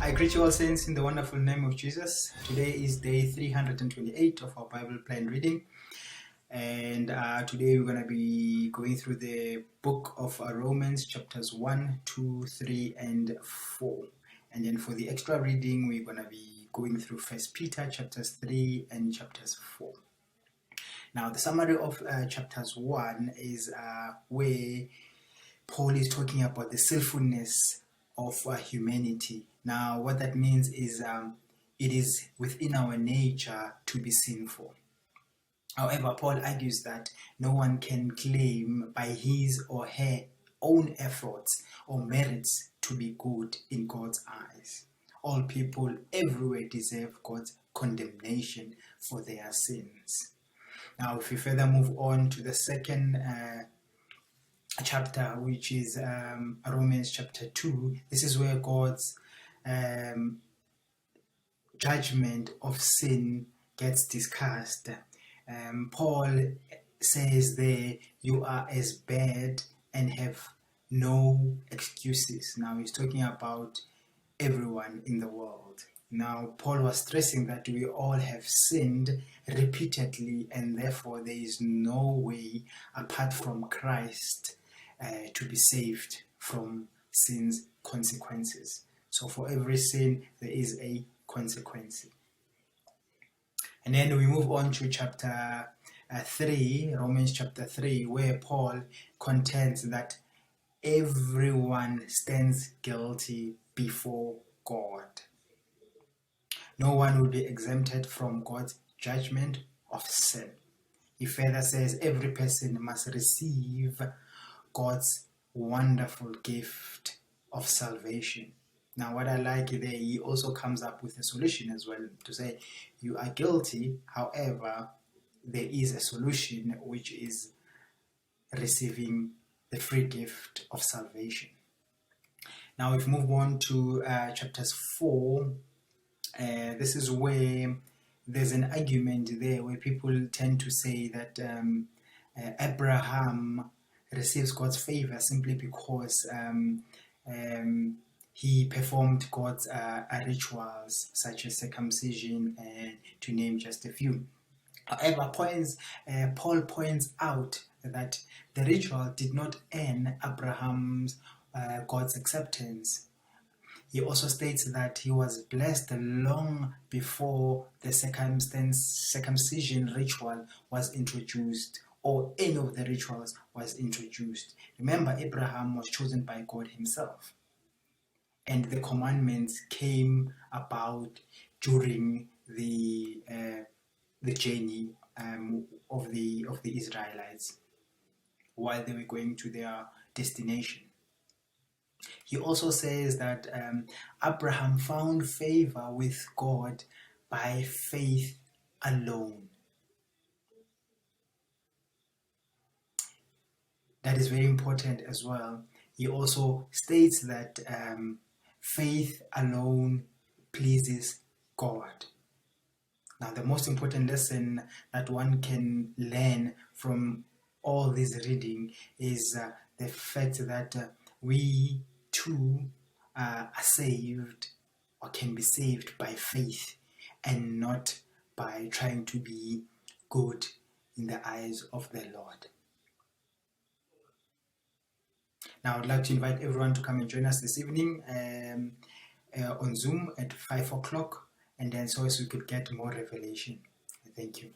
I greet you all saints in the wonderful name of Jesus. Today is day 328 of our Bible plan reading, and today we're going to be going through the book of Romans chapters 1, 2, 3, and 4. And then for the extra reading, we're going to be going through 1 Peter chapters 3 and chapters 4. Now, the summary of chapters 1 is where Paul is talking about the sinfulness of humanity. Now, what that means is it is within our nature to be sinful. However, Paul argues that no one can claim by his or her own efforts or merits to be good in God's eyes. All people everywhere deserve God's condemnation for their sins. Now, if we further move on to the second chapter, which is Romans chapter 2, this is where God's judgment of sin gets discussed. Paul says there, you are as bad and have no excuses. Now he's talking about everyone in the world. Now Paul was stressing that we all have sinned repeatedly, and therefore there is no way apart from Christ to be saved from sin's consequences. So for every sin there is a consequence. And then we move on to chapter 3, Romans chapter 3, where Paul contends that everyone stands guilty before God. No one will be exempted from God's judgment of sin. He further says every person must receive God's wonderful gift of salvation. Now, what I like there, he also comes up with a solution as well, to say you are guilty, however, there is a solution, which is receiving the free gift of salvation. Now, if we move on to chapters 4, this is where there's an argument there where people tend to say that Abraham receives God's favor simply because he performed God's rituals such as circumcision, and to name just a few. However, Paul points out that the ritual did not earn Abraham's God's acceptance. He also states that he was blessed long before the circumcision ritual was introduced, or any of the rituals was introduced. Remember, Abraham was chosen by God himself, and the commandments came about during the journey of the Israelites while they were going to their destination. He also says that Abraham found favor with God by faith alone. That is very important as well. He also states that faith alone pleases God. Now, the most important lesson that one can learn from all this reading is the fact that we too are saved, or can be saved, by faith and not by trying to be good in the eyes of the Lord. Now, I'd like to invite everyone to come and join us this evening on Zoom at 5 o'clock, and then so as we could get more revelation. Thank you.